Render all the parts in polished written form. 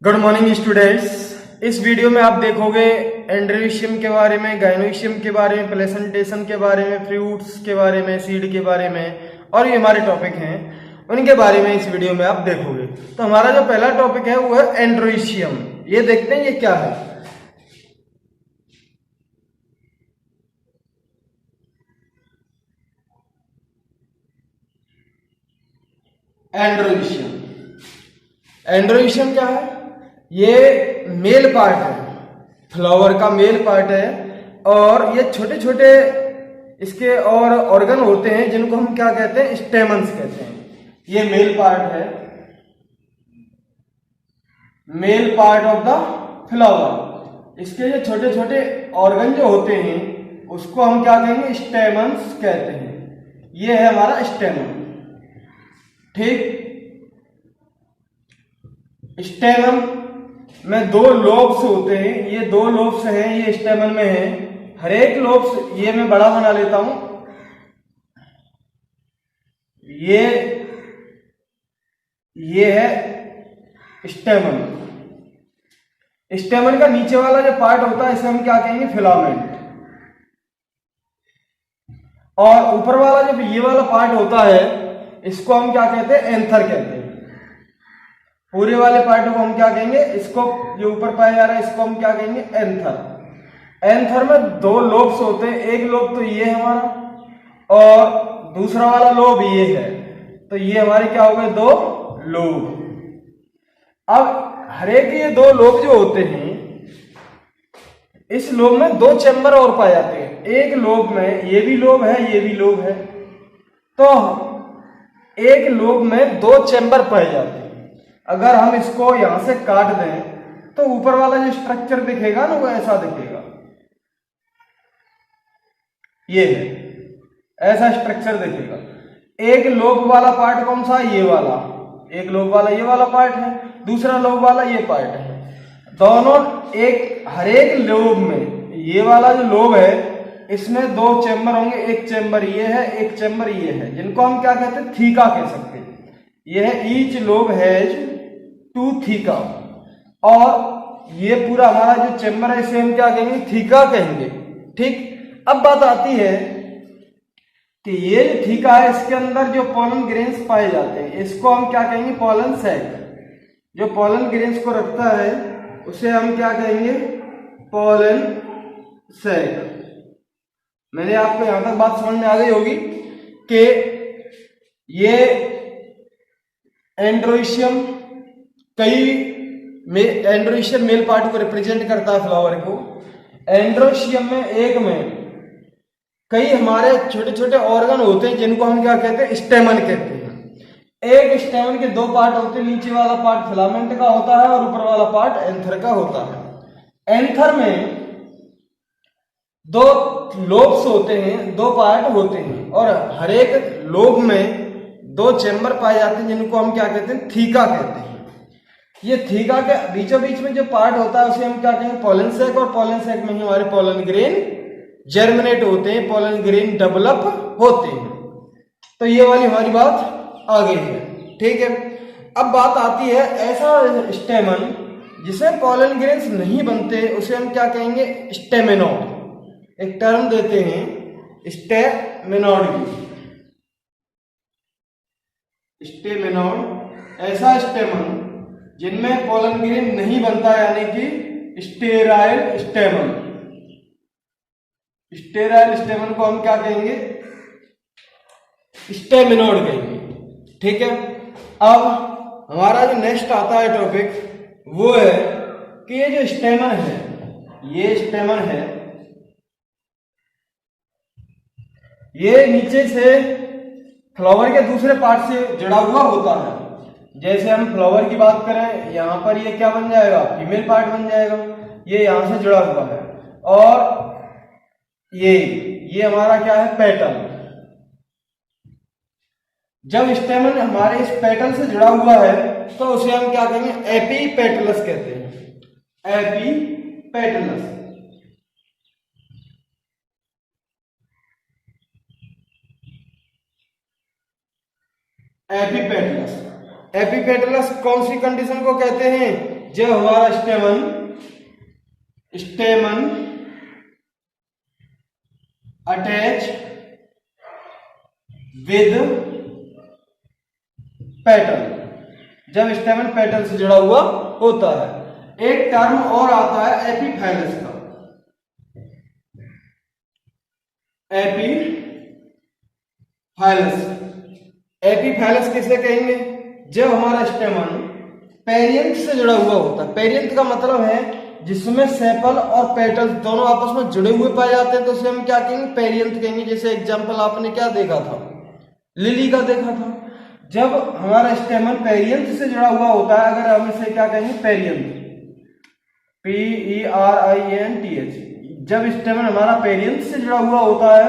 Good morning students. इस video में आप देखोगे एंड्रोइशियम के बारे में, गाइनोइशियम के बारे में, प्लेसेंटेशन के बारे में, फ्रूट्स के बारे में, सीड के बारे में, और ये हमारे टॉपिक हैं उनके बारे में इस वीडियो में आप देखोगे। तो हमारा जो पहला टॉपिक है वो है एंड्रोइशियम। ये देखते हैं ये क्या है। एंड्रोइशियम, एंड्रोइशियम क्या है? ये मेल पार्ट है, फ्लावर का मेल पार्ट है। और ये छोटे छोटे इसके और ऑर्गन होते हैं जिनको हम क्या कहते हैं, स्टेमन्स कहते हैं। ये मेल पार्ट है, male part of the flower. इसके जो छोटे छोटे ऑर्गन जो होते हैं उसको हम क्या कहेंगे, स्टेमन्स कहते हैं। ये है हमारा स्टेमन। ठीक, स्टेमन में दो लोब्स होते हैं। ये दो लोब्स हैं, ये स्टेमन में है। हर एक लोब्स, ये मैं बड़ा बना लेता हूं, ये है स्टेमन। स्टेमन का नीचे वाला जो पार्ट होता है इसे हम क्या कहेंगे, फिलामेंट। और ऊपर वाला जो ये वाला पार्ट होता है इसको हम क्या कहते हैं, एंथर कहते हैं। पूरे वाले पार्ट को हम क्या कहेंगे, इसको जो ऊपर पाया जा रहा है इसको हम क्या कहेंगे, एंथर। एंथर में दो लोब्स होते हैं, एक लोब तो ये है हमारा और दूसरा वाला लोब ये है। तो ये हमारे क्या हो गए, दो लोब। अब हर एक ये दो लोब जो होते हैं, इस लोब में दो चैम्बर और पाए जाते हैं। एक लोब में ये भी लोब है, ये भी लोब है, तो एक लोब में दो चैम्बर पाए जाते हैं। अगर हम इसको यहां से काट दें तो ऊपर वाला जो स्ट्रक्चर दिखेगा ना वो ऐसा दिखेगा। ये है, ऐसा स्ट्रक्चर दिखेगा। एक लोब वाला पार्ट कौन सा, ये वाला। एक लोब वाला ये वाला पार्ट है, दूसरा लोब वाला ये पार्ट है। दोनों एक, हर एक लोब में ये वाला जो लोब है इसमें दो चैम्बर होंगे। एक चैम्बर ये है, एक चैम्बर ये है, जिनको हम क्या कहते हैं, थीका कह सकते हैं। ये है each lobe has two theca. और ये पूरा हमारा जो चैम्बर है इसे हम क्या कहेंगे, थीका कहेंगे। ठीक, अब बात आती है कि ये जो थीका है इसके अंदर जो पॉलन ग्रेन्स पाए जाते हैं इसको हम क्या कहेंगे, पॉलन सैक। जो पॉलन ग्रेन्स को रखता है उसे हम क्या कहेंगे, पॉलन सैक। मैंने आपको यहां तक बात समझ में आ गई होगी कि ये एंड्रोइशियम एंड्रोइशियम मेल पार्ट को रिप्रेजेंट करता है, फ्लावर को। एंड्रोइशियम में एक में कई हमारे छोटे छोटे ऑर्गन होते हैं जिनको हम क्या कहते हैं, स्टेमन कहते हैं। एक स्टेमन के दो पार्ट होते हैं, नीचे वाला पार्ट फिलामेंट का होता है और ऊपर वाला पार्ट एंथर का होता है। एंथर में दो लोब्स होते हैं, दो पार्ट होते हैं, और हर एक लोब में दो चैम्बर पाए जाते हैं जिनको हम क्या कहते हैं, थीका कहते हैं। ये थीका के बीचों बीच में जो पार्ट होता है उसे हम क्या कहेंगे, पॉलन सैक। और पॉलन सैक में ही हमारे पॉलन ग्रेन जर्मिनेट होते हैं, पॉलन ग्रेन डेवलप होते हैं। तो ये वाली हमारी बात आ गई है। ठीक है, अब बात आती है ऐसा स्टेमन जिसमें पॉलन ग्रेन्स नहीं बनते उसे हम क्या कहेंगे, स्टेमेनोड। एक टर्म देते हैं स्टेमेनोड की। स्टेमेनोड ऐसा स्टेमन जिनमें पॉलन ग्रेन नहीं बनता, यानी कि स्टेराइल स्टेमन। स्टेराइल स्टेमन को हम क्या कहेंगे, स्टेमेनोड कहेंगे। ठीक है, अब हमारा जो नेक्स्ट आता है टॉपिक वो है कि ये जो स्टेमन है, ये स्टेमन है, ये नीचे से फ्लावर के दूसरे पार्ट से जुड़ा हुआ होता है। जैसे हम फ्लावर की बात करें, यहां पर ये क्या बन जाएगा, फीमेल पार्ट बन जाएगा। ये यहां से जुड़ा हुआ है। और ये हमारा क्या है, पेटल। जब स्टेमन हमारे इस पेटल से जुड़ा हुआ है तो उसे हम क्या कहेंगे, एपीपेटलस कहते हैं। एपीपेटलस। एपीपेटलस। एपिपेटलस कौन सी कंडीशन को कहते हैं, जब हमारा स्टेमन अटैच विद पेटल, जब स्टेमन पेटल से जुड़ा हुआ होता है। एक टर्म और आता है एपीफाइलस का। एपीफाइलस किसे कहेंगे? जब हमारा स्टेमन पेरियंथ से जुड़ा हुआ होता है। पेरियंथ का मतलब है जिसमें सेपल और पेटल दोनों आपस में जुड़े हुए पाए जाते हैं, तो उसे हम क्या कहेंगे? पेरियंथ कहेंगे। जैसे एग्जांपल आपने क्या देखा था? लिली का देखा था। जब हमारा स्टेमन पेरियंथ से जुड़ा हुआ होता है, अगर हम इसे क्या कहेंगे? Perianth, PERINTH। जब स्टेमन हमारा पेरियंथ से जुड़ा हुआ होता है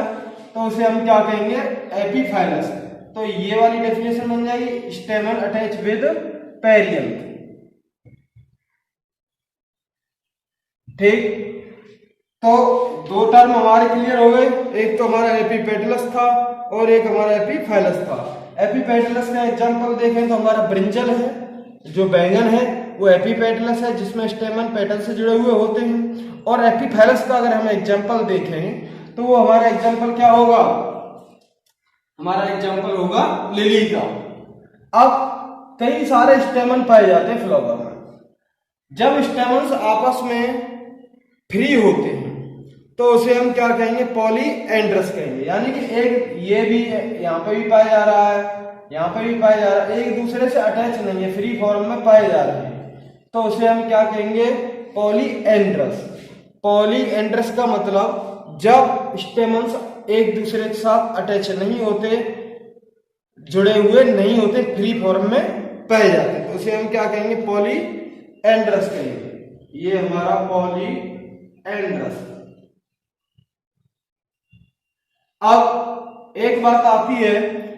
तो उसे हम क्या कहेंगे? एपीफाइलस। तो ये वाली डेफिनेशन बन जाएगी, स्टेमन अटैच विद पेरियंथ। ठीक, तो दो टर्म हमारे क्लियर हो गए। एक तो हमारा एपीपेटलस था और एक हमारा एपीफाइलस था। एपीपेटलस का एग्जांपल देखें तो हमारा ब्रिंजल है, जो बैंगन है वो एपीपेटलस है, जिसमें स्टेमन पेटल से जुड़े हुए होते हैं। और एपीफाइलस का अगर हम एग्जांपल देखें तो वो हमारा एग्जांपल क्या होगा? हमारा एग्जांपल होगा लिली का। अब कई सारे स्टेमन पाए जाते हैं फ्लावर में। जब स्टेमन्स आपस में फ्री होते हैं तो उसे हम क्या कहेंगे? पॉलीएंड्रस कहेंगे। यानी कि एक ये भी यहाँ पे भी पाया जा रहा है, यहाँ पे भी पाया जा रहा है, एक दूसरे से अटैच नहीं है, फ्री फॉर्म में पाए जा रहे हैं, तो उसे हम क्या कहेंगे? पॉलीएंड्रस। पॉलीएंड्रस का मतलब जब स्टेमन्स एक दूसरे के साथ अटैच नहीं होते, जुड़े हुए नहीं होते, फ्री फॉर्म में पाए जाते, तो उसे हम क्या कहेंगे? पॉलीएंड्रस कहेंगे। ये हमारा पॉलीएंड्रस। अब एक बात आती है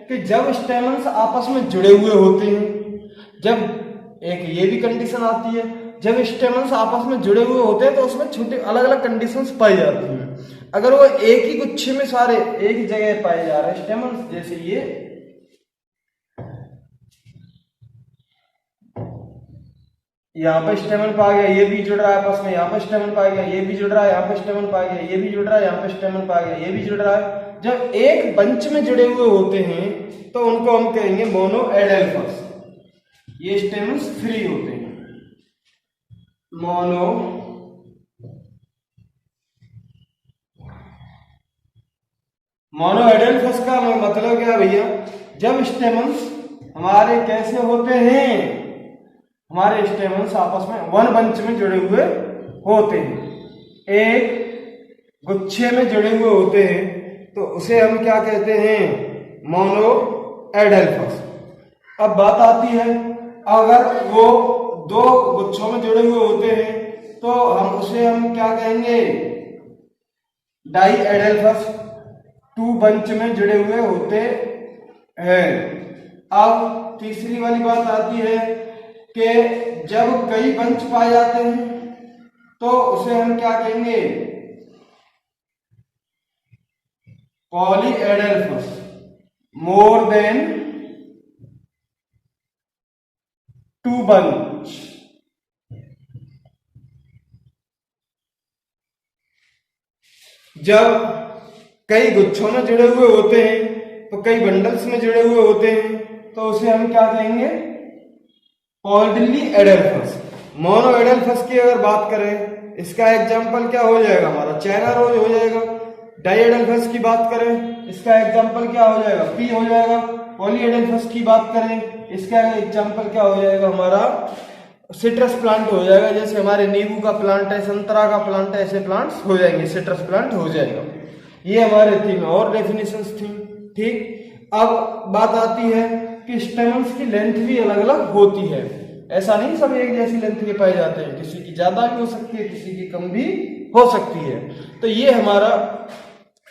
कि जब स्टेमन्स आपस में जुड़े हुए होते हैं, जब एक ये भी कंडीशन आती है, जब स्टेमन्स आपस में जुड़े हुए होते हैं तो उसमें छोटी अलग अलग कंडीशंस पाई जाती हैं। अगर वो एक ही गुच्छे में सारे एक ही जगह पाए जा रहे हैं स्टेमन्स, जैसे ये यहाँ पे स्टेमन पा गया, ये भी जुड़ रहा है आपस में, यहाँ पे स्टेमन पा गया, ये भी जुड़ रहा है, यहाँ पे स्टेमन पा गया, ये भी जुड़ रहा है, यहाँ पे स्टेमन पा गया, ये भी जुड़ रहा है। जब एक बंच में जुड़े हुए होते हैं तो उनको हम कहेंगे मोनोएडेल्फस। ये स्टेमन्स फ्री होते हैं। मोनोएडेल्फस का मतलब क्या भैया? जब स्टेमन्स हमारे कैसे होते हैं? हमारे स्टेमन्स आपस में वन बंच में जुड़े हुए होते हैं, एक गुच्छे में जुड़े हुए होते हैं, तो उसे हम क्या कहते हैं? मोनोएडेल्फस। अब बात आती है, अगर वो दो गुच्छों में जुड़े हुए होते हैं तो उसे हम क्या कहेंगे? डाईएडेल्फस। टू बंच में जुड़े हुए होते हैं। अब तीसरी वाली बात आती है कि जब कई बंच पाए जाते हैं तो उसे हम क्या कहेंगे? Polyadelphous. More than two bunch. जब कई गुच्छों में जुड़े हुए होते हैं तो कई बंडल्स में जुड़े हुए होते हैं तो उसे हम क्या कहेंगे? पॉलीएडेल्फस। मोनोएडेल्फस की अगर बात करें, इसका एग्जांपल क्या हो जाएगा? हमारा चाइना रोज हो जाएगा। डाईएडेल्फस की बात करें, इसका एग्जांपल क्या हो जाएगा? पी हो जाएगा। पॉलीएडेल्फस की बात करें, इसका एग्जांपल क्या हो जाएगा? हमारा सिट्रस प्लांट हो जाएगा। जैसे हमारे नींबू का प्लांट है, संतरा का प्लांट है, ऐसे प्लांट्स हो जाएंगे, सिट्रस प्लांट हो जाएगा। ये हमारे तीन और डेफिनेशंस थी। ठीक, अब बात आती है कि स्टेमन्स की लेंथ भी अलग अलग होती है। ऐसा नहीं सब एक जैसी लेंथ के पाए जाते हैं, किसी की ज्यादा भी हो सकती है, किसी की कम भी हो सकती है। तो ये हमारा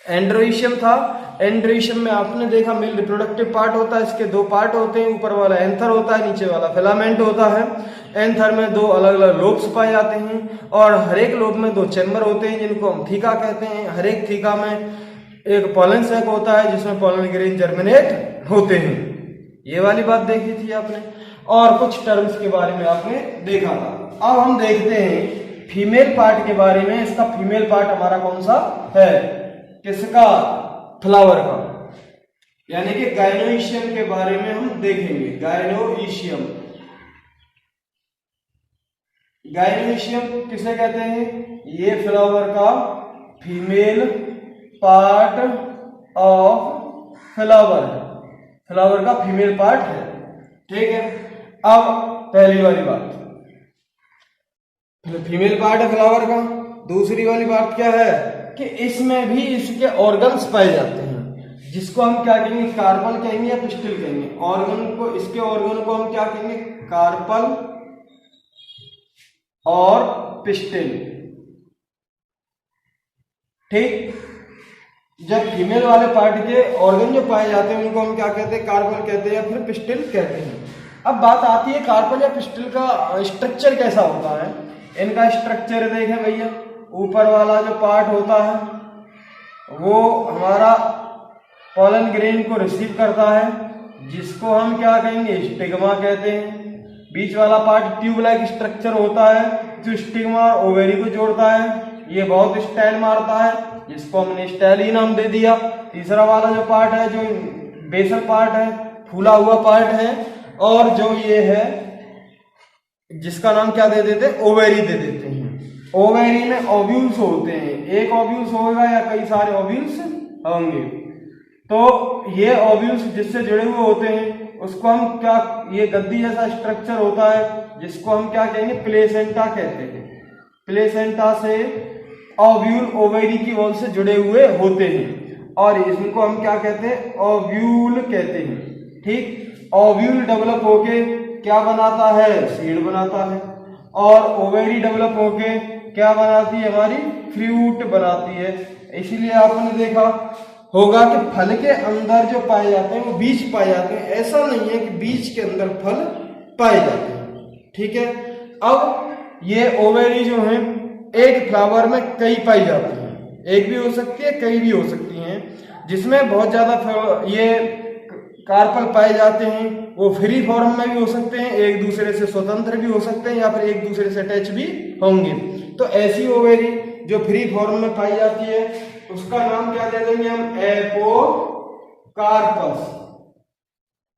एंड्रोइशियम था। एंड्रोइशियम में आपने देखा मेल रिप्रोडक्टिव पार्ट होता है, इसके दो पार्ट होते हैं, ऊपर वाला एंथर होता है, नीचे वाला फिलामेंट होता है। एंथर में दो अलग अलग लोब्स पाए जाते हैं और हर एक लोब में दो चैम्बर होते हैं जिनको हम थीका कहते हैं। हर एक थीका में एक पॉलन सैक होता है जिसमें पॉलन ग्रेन जर्मिनेट होते हैं। ये वाली बात देखी थी आपने, और कुछ टर्म्स के बारे में आपने देखा था। अब हम देखते हैं फीमेल पार्ट के बारे में। इसका फीमेल पार्ट हमारा कौन सा है, किसका, फ्लावर का, यानी कि गायनोइशियम के बारे में हम देखेंगे। गायनोइशियम, गायनोइशियम किसे कहते हैं, ये फ्लावर का फीमेल पार्ट ऑफ फ्लावर है, फ्लावर का फीमेल पार्ट है, ठीक है। अब पहली वाली बात फीमेल पार्ट है फ्लावर का। दूसरी वाली बात क्या है कि इसमें भी इसके ऑर्गन्स पाए जाते हैं, जिसको हम क्या कहेंगे, कार्पल कहेंगे या पिस्टिल कहेंगे। ऑर्गन को, इसके ऑर्गन को हम क्या कहेंगे, कार्पल और पिस्टिल, ठीक। जब फीमेल वाले पार्ट के ऑर्गन जो पाए जाते हैं उनको हम क्या कहते हैं, कार्पल कहते हैं या फिर पिस्टिल कहते हैं। अब बात आती है कार्पल या पिस्टिल का स्ट्रक्चर कैसा होता है। इनका स्ट्रक्चर देखें भैया, ऊपर वाला जो पार्ट होता है वो हमारा पॉलन ग्रेन को रिसीव करता है, जिसको हम क्या कहेंगे, स्टिग्मा कहते हैं। बीच वाला पार्ट ट्यूब लाइक स्ट्रक्चर होता है जो स्टिग्मा और ओवेरी को जोड़ता है, ये बहुत स्टाइल मारता है, जिसको हमने स्टाइल ही नाम दे दिया। तीसरा वाला जो पार्ट है, जो बेसल पार्ट है, फूला हुआ पार्ट है, और जो ये है जिसका नाम क्या दे देते हैं, ओवेरी दे देते हैं। ओवेरी में ओव्यूल्स होते हैं, एक ओव्यूल्स होगा या कई सारे ओव्यूल्स होंगे। तो ये ओव्यूल्स जिससे जुड़े हुए होते हैं उसको हम क्या, ये गद्दी जैसा स्ट्रक्चर होता है जिसको हम क्या कहेंगे, प्लेसेंटा कहते हैं। प्लेसेंटा से ओव्यूल ओवेरी की वॉल से जुड़े हुए होते हैं और इनको हम क्या कहते हैं, ओव्यूल कहते हैं, ठीक। ओव्यूल डेवलप होके क्या बनाता है, सीड बनाता है, और ओवेरी डेवलप होके क्या बनाती है, हमारी फ्रूट बनाती है। इसीलिए आपने देखा होगा कि फल के अंदर जो पाए जाते हैं वो बीज पाए जाते हैं, ऐसा नहीं है कि बीज के अंदर फल पाए जाते हैं, ठीक है। अब ये ओवेरी जो है एक फ्लावर में कई पाई जाती हैं, एक भी हो सकती है, कई भी हो सकती हैं। जिसमें बहुत ज्यादा ये कार्पल पाए जाते हैं वो फ्री फॉर्म में भी हो सकते हैं, एक दूसरे से स्वतंत्र भी हो सकते हैं, या फिर एक दूसरे से अटैच भी होंगे। तो ऐसी ओवेरी जो फ्री फॉर्म में पाई जाती है उसका नाम क्या दे देंगे हम, एपोकार्पस,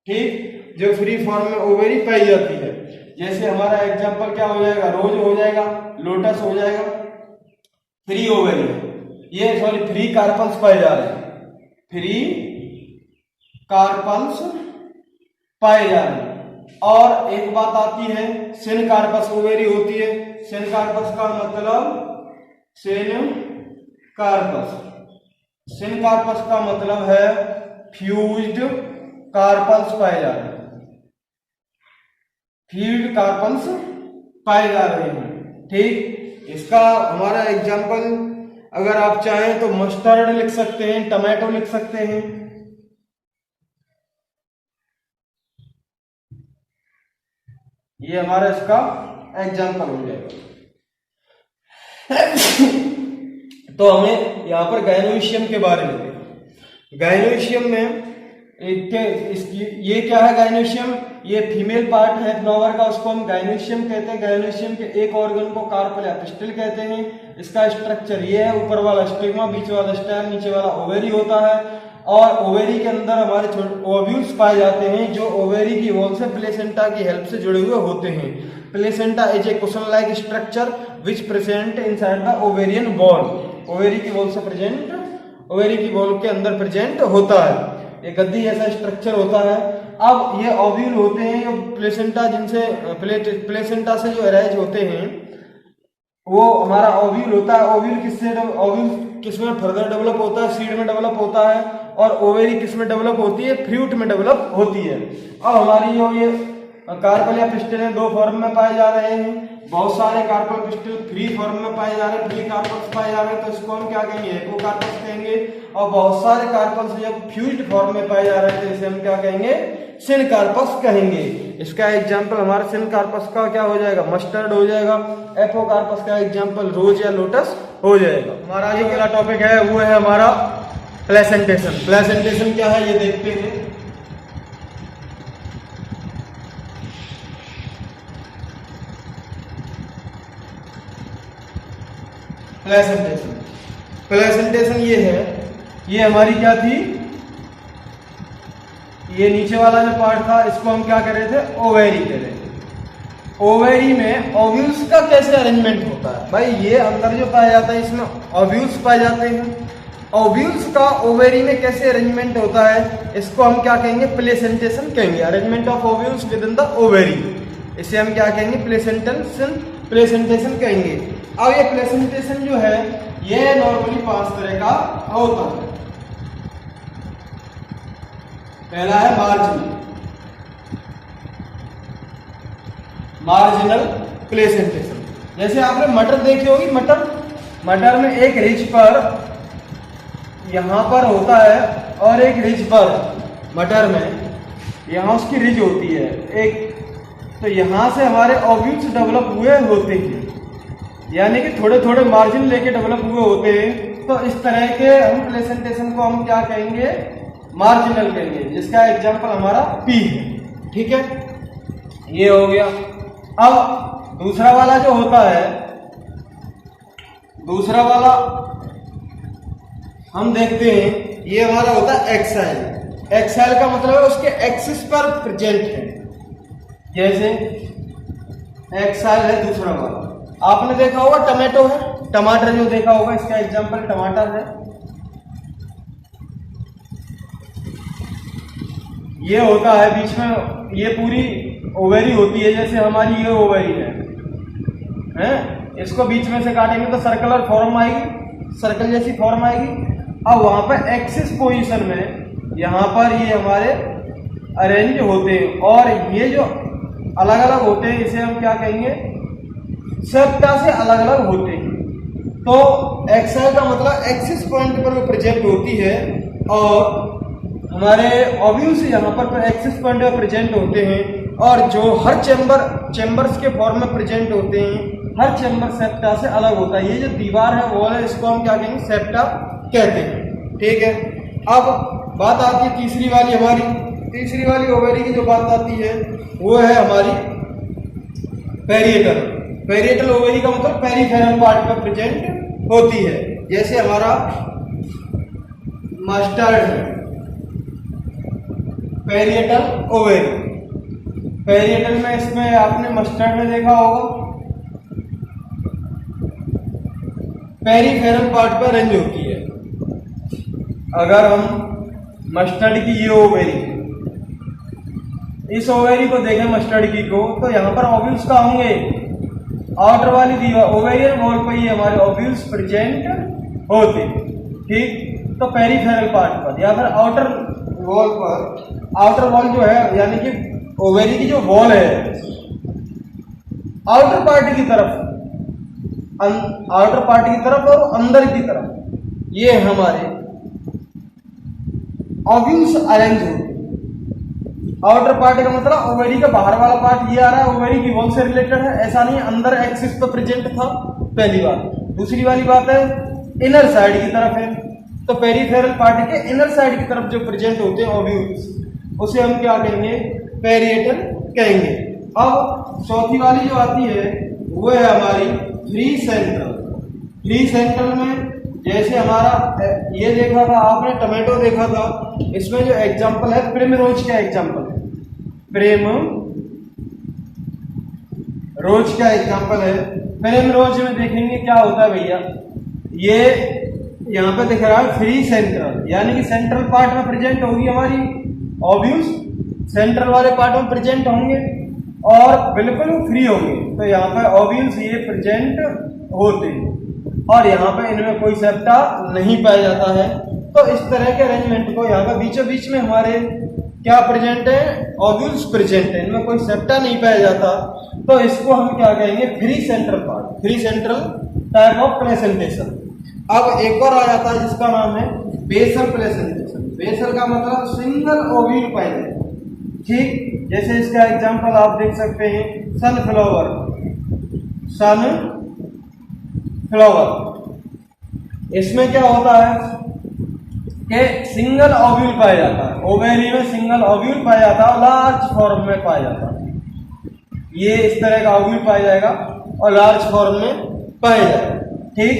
ठीक। जो फ्री फॉर्म में ओवेरी पाई जाती है, जैसे हमारा एग्जांपल क्या हो जाएगा, रोज हो जाएगा, लोटस हो जाएगा, फ्री ओवेरी, ये सॉरी फ्री कार्पल्स पाए जा रहे हैं, फ्री कार्पल्स पाए जा रहे हैं। और एक बात आती है सिन कार्पस ओवेरी होती है। सिन कार्पस का मतलब, सिन कार्पस का मतलब है फ्यूज्ड कार्पल्स पाए जा रहे हैं, फ्यूज्ड कार्पल्स पाए जा रहे हैं, ठीक। इसका हमारा एग्जांपल अगर आप चाहें तो मस्टर्ड लिख सकते हैं, टमाटो लिख सकते हैं। ये हमारा इसका एग्जांपल हो जाएगा। तो हमें यहाँ पर गायनोइशियम के बारे में देखा। गायनोइशियम में ये क्या है, गायनोइशियम ये फीमेल पार्ट है फ्लावर का, उसको हम गायनोइशियम कहते हैं। गायनोइशियम के एक ऑर्गन को कार्पल या पिस्टिल कहते हैं। इसका स्ट्रक्चर ये है, ऊपर वाला स्टिग्मा, बीच वाला स्टेम, नीचे वाला ओवेरी होता है। और ओवेरी के अंदर हमारे ओव्यूल्स पाए जाते हैं जो ओवेरी की वॉल से प्लेसेंटा की हेल्प से जुड़े हुए होते हैं। Placenta is a cushion like structure which present inside the ovarian wall. Ovary की वॉल से प्रेजेंट, ओवेरी की वॉल के अंदर प्रेजेंट होता है, ये गद्दी जैसा स्ट्रक्चर होता है। अब ये ओव्यूल होते हैं जो प्लेसेंटा, जिनसे प्लेसेंटा से जो अराइज होते हैं वो हमारा ओव्यूल होता है। ओव्यूल किसमें फर्दर डेवलप होता है, सीड में डेवलप होता है, और ओवेरी किसमें डेवलप होती है, फ्रूट में डेवलप होती है। अब हमारी जो ये कार्पल या पिस्टिल है दो फॉर्म में पाए जा रहे हैं। बहुत सारे कार्पल पिस्टिल फ्री फॉर्म में पाए जा रहे हैं, फ्री कार्पल्स पाए जा रहे हैं, तो इसको हम क्या कहेंगे, एपोकार्पस कहेंगे। और बहुत सारे कार्पल्स जब फ्यूज्ड फॉर्म में पाए जा रहे हैं तो इसे हम क्या कहेंगे, सिन कार्पस कहेंगे। इसका एग्जाम्पल हमारे सिन कार्पस का क्या हो जाएगा, मस्टर्ड हो जाएगा। एपोकार्पस का एग्जाम्पल रोज या लोटस हो जाएगा। हमारा जो अगला टॉपिक है वो है हमारा प्लेसेंटेशन। प्लेसेंटेशन क्या है ये देखते हैं। प्लेसेंटेशन। प्लेसेंटेशन ये है, ये हमारी क्या थी, ये नीचे वाला जो पार्ट था इसको हम क्या कर रहे थे, ओवेरी कह रहे थे। ओवेरी में ओव्यूल्स का कैसे अरेंजमेंट होता है भाई, ये अंदर जो पाया जाता है इसमें ओव्यूल्स पाए जाते हैं। ओव्यूल्स का ओवेरी में कैसे अरेंजमेंट होता है, इसको हम क्या कहेंगे, प्लेसेंटेशन कहेंगे। Arrangement of ovules with in the ovary, इसे हम क्या कहेंगे, प्लेसेंटेशन कहेंगे। अब ये प्लेसेंटेशन जो है ये नॉर्मली 5 तरह का होता है। पहला है मार्जिनल प्लेसेंटेशन। जैसे आपने मटर देखी होगी, मटर में एक रिज पर यहां पर होता है और एक रिज पर, मटर में यहां उसकी रिज होती है एक, तो यहां से हमारे ओव्यूल्स डेवलप हुए होते हैं, यानी कि थोड़े थोड़े मार्जिन लेके डेवलप हुए होते हैं। तो इस तरह के हम प्लेसेंटेशन को हम क्या कहेंगे, मार्जिनल कहेंगे, जिसका एग्जांपल हमारा पी है। ठीक है, ये हो गया। अब दूसरा वाला जो होता है, दूसरा वाला हम देखते हैं, ये हमारा होता है एक्साइल। एक्साइल का मतलब है उसके एक्सिस पर प्रेजेंट है, जैसे एक्साइल है दूसरा वाला। आपने देखा होगा टमाटो है, टमाटर जो देखा होगा, इसका एग्जांपल टमाटर है। ये होता है बीच में, ये पूरी ओवेरी होती है, जैसे हमारी ये ओवेरी है, इसको बीच में से काटेंगे तो सर्कुलर फॉर्म आएगी, सर्कल जैसी फॉर्म आएगी। अब वहां पर एक्सिस पोजीशन में यहाँ पर ये हमारे अरेंज होते हैं, और ये जो अलग अलग होते हैं इसे हम क्या कहेंगे, सेप्टा से अलग अलग होते हैं। तो एक्साइल का मतलब एक्सिस पॉइंट पर वो प्रेजेंट होती है, और हमारे ओव्यूल्स यहाँ पर एक्सिस पॉइंट पर प्रेजेंट होते हैं, और जो हर चेंबर्स के फॉर्म में प्रेजेंट होते हैं, हर चेंबर सेप्टा से अलग होता है। ये जो दीवार है वॉल है, इसको हम क्या कहेंगे, सेप्टा कहते हैं। ठीक है, अब बात आती है तीसरी वाली, हमारी तीसरी वाली ओवेरी की जो बात आती है वो है हमारी पेरिएटल। पेरिएटल ओवेरी का मतलब पेरिफेरल पार्ट पर प्रेजेंट होती है, जैसे हमारा मस्टर्ड है, पेरिएटल ओवेरी। पेरिएटल में इसमें आपने मस्टर्ड में देखा होगा, पेरिफेरल पार्ट पर रेंज होती है। अगर हम मस्टर्ड की ये ओवेरी, इस ओवेरी को देखें मस्टर्ड की को, तो यहाँ पर ओव्यूल्स का होंगे, आउटर वाली दीवार ओवेरियन वॉल पर ये हमारे ओव्यूल्स प्रेजेंट होते। ठीक, तो पेरिफेरल पार्ट पर या फिर आउटर वॉल पर, आउटर वॉल जो है यानी कि ओवेरी की जो वॉल है आउटर पार्ट की तरफ, आउटर पार्ट की तरफ और अंदर की तरफ, ये हमारे ओव्यूल्स अरेंज होते। आउटर पार्ट का मतलब ओवेरी का बाहर वाला पार्ट ये आ रहा है, ओवेरी की वॉल से रिलेटेड है, ऐसा नहीं अंदर एक्सिस पर प्रेजेंट था, पहली बात। दूसरी वाली बात है इनर साइड की तरफ है, तो पेरिफेरल पार्ट के इनर साइड की तरफ जो प्रेजेंट होते हैं ओव्यूल्स, उसे हम क्या कहेंगे, पेरिएटल कहेंगे। अब चौथी वाली जो आती है वो है हमारी फ्री सेंट्रल। फ्री सेंट्रल में जैसे हमारा ये देखा था आपने, टमाटो देखा था, इसमें जो एग्जांपल है प्रिमरोज का एग्जांपल है, प्रिमरोज का एग्जांपल है। प्रिमरोज में देखेंगे क्या होता है भैया, ये यहाँ पे दिख रहा है फ्री सेंट्रल, यानी कि सेंट्रल पार्ट में प्रेजेंट होगी हमारी ओव्यूल्स, सेंट्रल वाले पार्ट में प्रेजेंट होंगे और बिल्कुल फ्री होंगे। तो यहाँ पर ओव्यूल्स ये प्रेजेंट होते हैं और यहाँ पे इनमें कोई सेप्टा नहीं पाया जाता है। तो इस तरह के अरेंजमेंट को यहाँ पे बीचों बीच में हमारे क्या प्रेजेंट है, ओव्यूल्स प्रेजेंट है, इनमें कोई सेप्टा नहीं पाया जाता। तो इसको हम क्या कहेंगे, free central part, free central type of placentation. अब एक और आ जाता है जिसका नाम है बेसल प्लेसेंटेशन। बेसल का मतलब सिंगल ओव्यूल पाया जाए। ठीक, जैसे इसका एग्जांपल आप देख सकते हैं सनफ्लावर, सनफ्लावर। इसमें क्या होता है कि सिंगल ओव्यूल पाया जाता है, ओवेरी में सिंगल ओव्यूल पाया जाता है, लार्ज फॉर्म में पाया जाता है। ये इस तरह का ओव्यूल पाया जाएगा और लार्ज फॉर्म में पाया जाएगा। ठीक,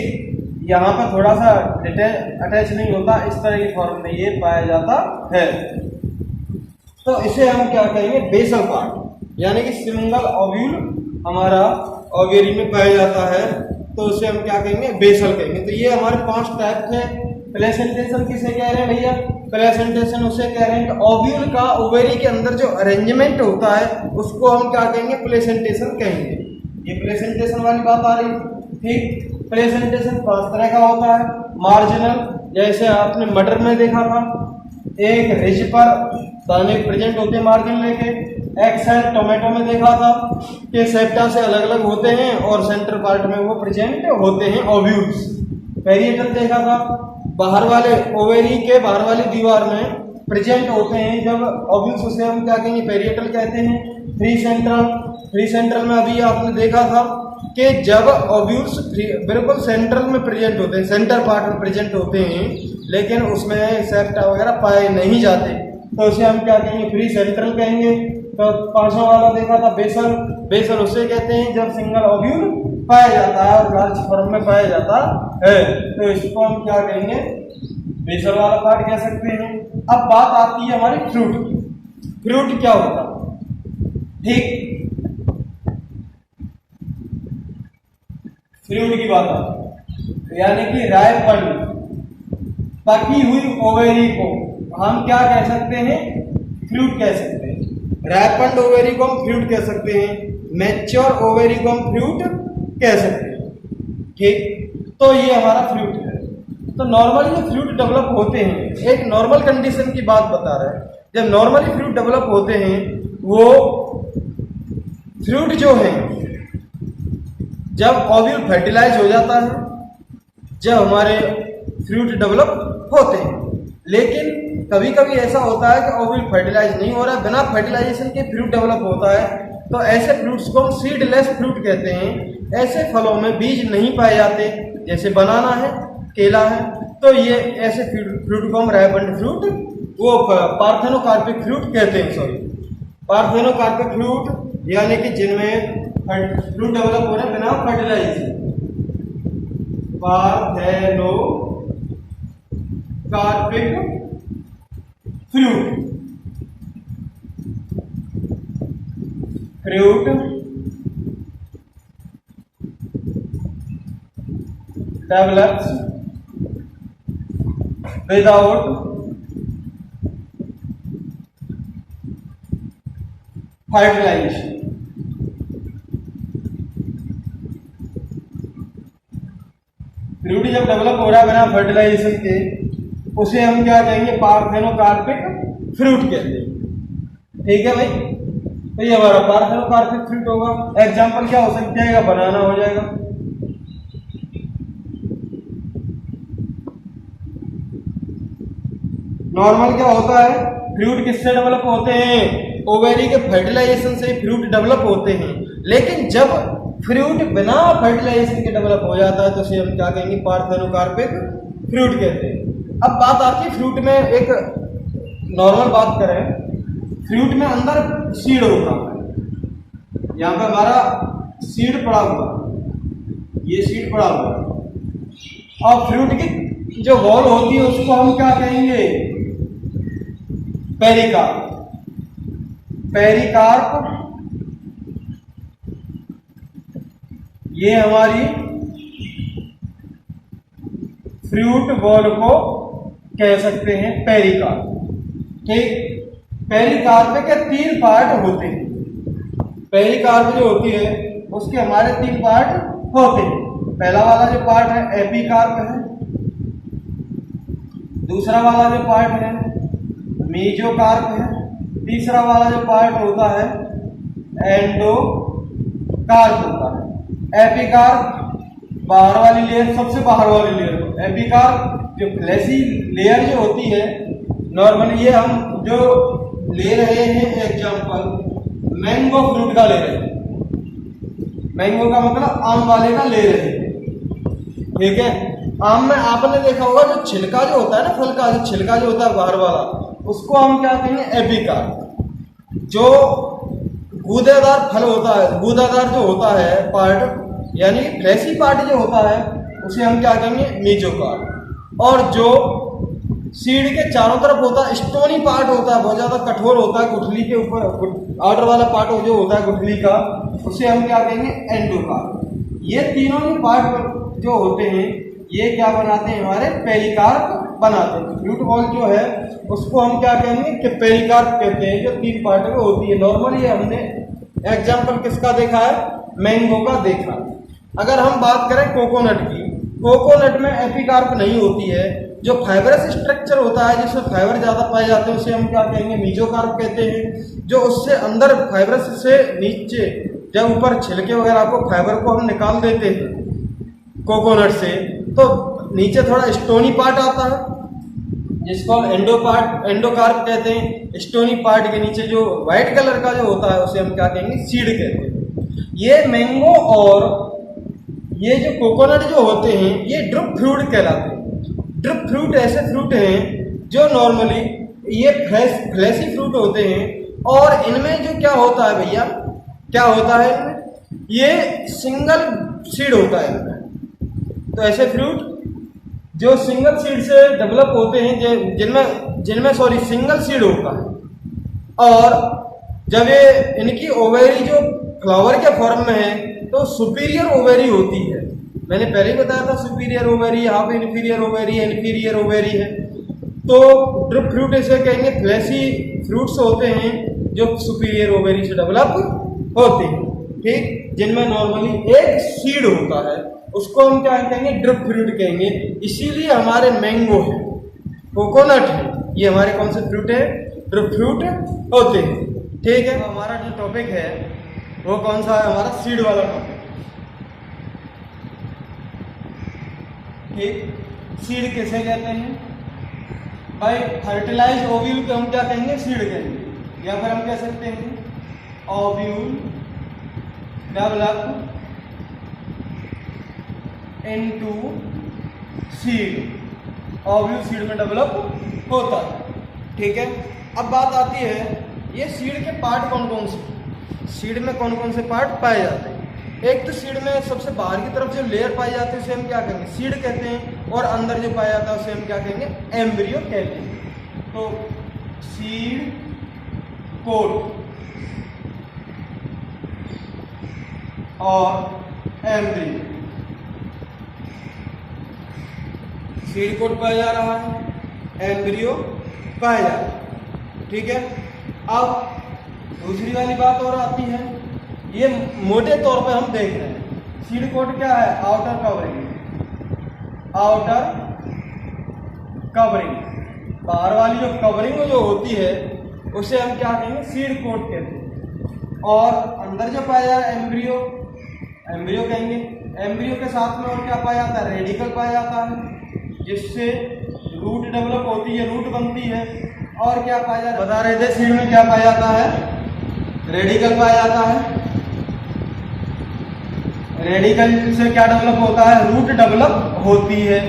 यहाँ पर थोड़ा सा अटैच नहीं होता, इस तरह की फॉर्म में ये पाया जाता है। तो इसे हम क्या कहेंगे, बेसल पार्ट, यानी कि सिंगल ओव्यूल हमारा ओवेरी में पाया जाता है, तो उसे हम क्या कहेंगे, बेसल कहेंगे। तो ये हमारे 5 टाइप थे। प्लेसेंटेशन किसे कह रहे हैं भैया, प्लेसेंटेशन उसे कह रहे हैं कि ओव्यूल का ओवेरी के अंदर जो अरेंजमेंट होता है उसको हम क्या कहेंगे, प्लेसेंटेशन कहेंगे। ये प्लेसेंटेशन वाली बात आ रही, ठीक। प्लेसेंटेशन 5 तरह का होता है। मार्जिनल, जैसे आपने मटर में देखा था, एक रिज पर दाने प्रेजेंट होते हैं मार्जिन लेके। एक्सेल टोमेटो में देखा था कि सेप्टा से अलग अलग होते हैं और सेंटर पार्ट में वो प्रेजेंट होते हैं ओव्यूल्स। पेरिएटल देखा था, बाहर वाले ओवेरी के बाहर वाली दीवार में प्रेजेंट होते हैं जब ओव्यूल्स, उसे हम क्या कहेंगे, पेरिएटल कहते हैं। फ्री सेंट्रल में अभी आपने देखा था कि जब ओव्यूल्स बिल्कुल सेंट्रल में प्रेजेंट होते हैं, सेंटर पार्ट में प्रेजेंट होते हैं, लेकिन उसमें सेप्टा वगैरह पाए नहीं जाते, तो उसे हम क्या कहेंगे, फ्री सेंट्रल कहेंगे। तो 5वां वाला देखा था बेसल। बेसल उसे कहते हैं जब सिंगल ओव्यूल पाया जाता है और लार्ज फॉर्म में पाया जाता है, तो इसको हम क्या कहेंगे, बेसल वाला पार्ट कह सकते हैं। अब बात आती है हमारी फ्रूट की। फ्रूट क्या होता है, ठीक, फ्रूट की बात आती है, यानी कि रायपन, पकी हुई ओवेरी को हम क्या कह सकते हैं, फ्रूट कह सकते हैं। रैपेंड ओवेरी को हम फ्रूट कह सकते हैं, मैच्योर ओवेरी को हम फ्रूट कह सकते हैं, ठीक। तो ये हमारा फ्रूट है। तो नॉर्मली जो फ्रूट डेवलप होते हैं, एक नॉर्मल कंडीशन की बात बता रहे हैं, जब नॉर्मली फ्रूट डेवलप होते हैं, वो फ्रूट जो है जब ओव्यूल फर्टिलाइज हो जाता है, जब हमारे फ्रूट डेवलप होते हैं। लेकिन कभी कभी ऐसा होता है कि ओव्यूल फर्टिलाइज नहीं हो रहा, बिना फर्टिलाइजेशन के फ्रूट डेवलप होता है, तो ऐसे फ्रूट्स को हम सीडलेस फ्रूट कहते हैं। ऐसे फलों में बीज नहीं पाए जाते, जैसे बनाना है, केला है, तो ये ऐसे फ्रूट को हम रायपन फ्रूट, वो पार्थेनोकार्पिक फ्रूट कहते हैं। सॉरी, पार्थेनोकार्पिक फ्रूट, यानी कि जिनमें फ्रूट डेवलप हो रहे हैं बिना fertilisation, parthenocarpic fruit. Develops without fertilisation. Fruit जब डेवलप हो रहा है बिना फर्टिलाइजेशन के, उसे हम क्या कहेंगे, पार्थेनोकार्पिक फ्रूट कहते हैं, ठीक है भाई। तो ये हमारा पार्थेनोकार्पिक फ्रूट होगा। एग्जाम्पल क्या हो सकता है, बनाना हो जाएगा। नॉर्मल क्या होता है, फ्रूट किससे डेवलप होते हैं, ओवेरी के फर्टिलाइजेशन से फ्रूट डेवलप होते हैं। लेकिन जब फ्रूट बिना फर्टिलाइजेशन के डेवलप हो जाता है, तो उसे हम क्या कहेंगे, पार्थेनोकार्पिक फ्रूट कहते हैं। अब बात आती है फ्रूट में, एक नॉर्मल बात करें, फ्रूट में अंदर सीड होता है। यहाँ पे हमारा सीड पड़ा हुआ, ये सीड पड़ा हुआ, और फ्रूट की जो वॉल होती है उसको हम क्या कहेंगे, पेरिकार्प। पेरिकार्प ये हमारी फ्रूट बॉल को कह सकते हैं, पेरिकार्प, ठीक। पेरिकार्प के 3 पार्ट होते हैं। पेरिकार्प जो होती है उसके हमारे 3 पार्ट होते हैं। पहला वाला जो पार्ट है एपिकार्प है, दूसरा वाला जो पार्ट है मेसोकार्प है, तीसरा वाला जो पार्ट होता है एंडोकार्प होता है। एपिकार्प बाहर वाली लेयर, सबसे बाहर वाली लेयर। एपिकार्प जो फ्लैशी लेयर जो होती है, नॉर्मली ये हम जो ले रहे हैं एग्जांपल मैंगो फ्रूट का ले रहे हैं, मैंगो का मतलब आम वाले का ले रहे हैं, ठीक है। आम में आपने देखा होगा जो छिलका जो होता है ना, फल का जो छिलका जो होता है बाहर वाला, उसको हम क्या कहेंगे, एपिकार्प। जो गूदेदार फल होता है, गूदादार जो होता है पार्ट, यानी फ्लैशी पार्ट जो होता है, उसे हम क्या कहेंगे, मीजोकार्प। और जो सीड के चारों तरफ होता है, स्टोनी पार्ट होता है, बहुत ज़्यादा कठोर होता है, गुठली के ऊपर आउटर वाला पार्ट जो होता है गुठली का, उसे हम क्या कहेंगे, एंडोकार्प। ये तीनों ही पार्ट जो होते हैं ये क्या बनाते हैं, हमारे पेरिकार्प बनाते हैं। फ्रूट बॉल जो है उसको हम क्या कहेंगे कि पेरिकार्प कहते हैं, जो 3 पार्ट में होती है। नॉर्मली हमने एग्जाम्पल किसका देखा है, मैंगो का देखा। अगर हम बात करें कोकोनट की, कोकोनट में एपिकार्प नहीं होती है। जो फाइबरस स्ट्रक्चर होता है, जिसमें फाइबर ज़्यादा पाए जाते हैं, उसे हम क्या कहेंगे, मीजोकार्प कहते हैं। जो उससे अंदर फाइबरस से नीचे जब ऊपर छिलके वगैरह को फाइबर को हम निकाल देते हैं कोकोनट से, तो नीचे थोड़ा स्टोनी पार्ट आता है, जिसको हम एंडोकार्प कहते हैं। स्टोनी पार्ट के नीचे जो व्हाइट कलर का जो होता है उसे हम क्या कहेंगे, सीड कहते हैं। ये मैंगो और ये जो कोकोनट जो होते हैं ये ड्रिप फ्रूट कहलाते हैं। ड्रिप फ्रूट ऐसे फ्रूट हैं जो नॉर्मली ये फ्लैशी फ्रूट होते हैं, और इनमें जो क्या होता है भैया, क्या होता है इनमें, ये सिंगल सीड होता है इनमें। तो ऐसे फ्रूट जो सिंगल सीड से डेवलप होते हैं, जिनमें सिंगल सीड होता है, और जब ये इनकी ओवेरी जो फ्लावर के फॉर्म में है तो सुपीरियर ओवेरी होती है। मैंने पहले ही बताया था superior ovary, half inferior ovary, inferior ovary है। तो ड्रिप फ्रूट इसे कहेंगे फ्लैशी फ्रूट्स होते हैं जो सुपीरियर ओवेरी से डेवलप होते हैं, ठीक, जिनमें नॉर्मली एक सीड होता है, उसको हम क्या कहेंगे, ड्रिप फ्रूट कहेंगे। इसीलिए हमारे मैंगो है, कोकोनट है, ये हमारे कौन से फ्रूट है, ड्रिप फ्रूट होते हैं, ठीक है। हमारा जो टॉपिक है वो कौन सा है, हमारा सीड वाला टॉपिक, ठीक। सीड किसे कहते हैं भाई, फर्टिलाइज ओव्यूल को हम क्या कहेंगे, सीड कहेंगे, या फिर हम कह सकते हैं ovule develop into seed. Ovule seed में डेवलप होता है, ठीक है। अब बात आती है ये सीड के पार्ट कौन कौन से, सीड में कौन कौन से पार्ट पाए जाते हैं। एक तो सीड में सबसे बाहर की तरफ जो लेयर पाई जाती है उसे हम क्या कहेंगे, सीड कहते हैं, और अंदर जो पाया जाता है उसे हम क्या कहेंगे, एम्ब्रियो कहते हैं। तो सीड कोट और एम्ब्रियो, सीड कोट पाया जा रहा है, एम्ब्रियो पाया जा रहा है, ठीक है। अब दूसरी वाली बात और आती है, ये मोटे तौर पे हम देख रहे हैं, सीड कोट क्या है, आउटर कवरिंग, आउटर कवरिंग, बाहर वाली जो कवरिंग जो होती है उसे हम क्या कहेंगे, सीड कोट कहते हैं। और अंदर जो पाया जा रहा है एम्ब्रियो, एम्ब्रियो कहेंगे। एम्ब्रियो के साथ में और क्या पाया जाता है, रेडिकल पाया जाता है, जिससे रूट डेवलप होती है, रूट बनती है। और क्या पाया जाता है, बता रहे थे, सीड में क्या पाया जाता है, रेडिकल पाया जाता है। रेडिकल से क्या डेवलप होता है, रूट डेवलप होती है।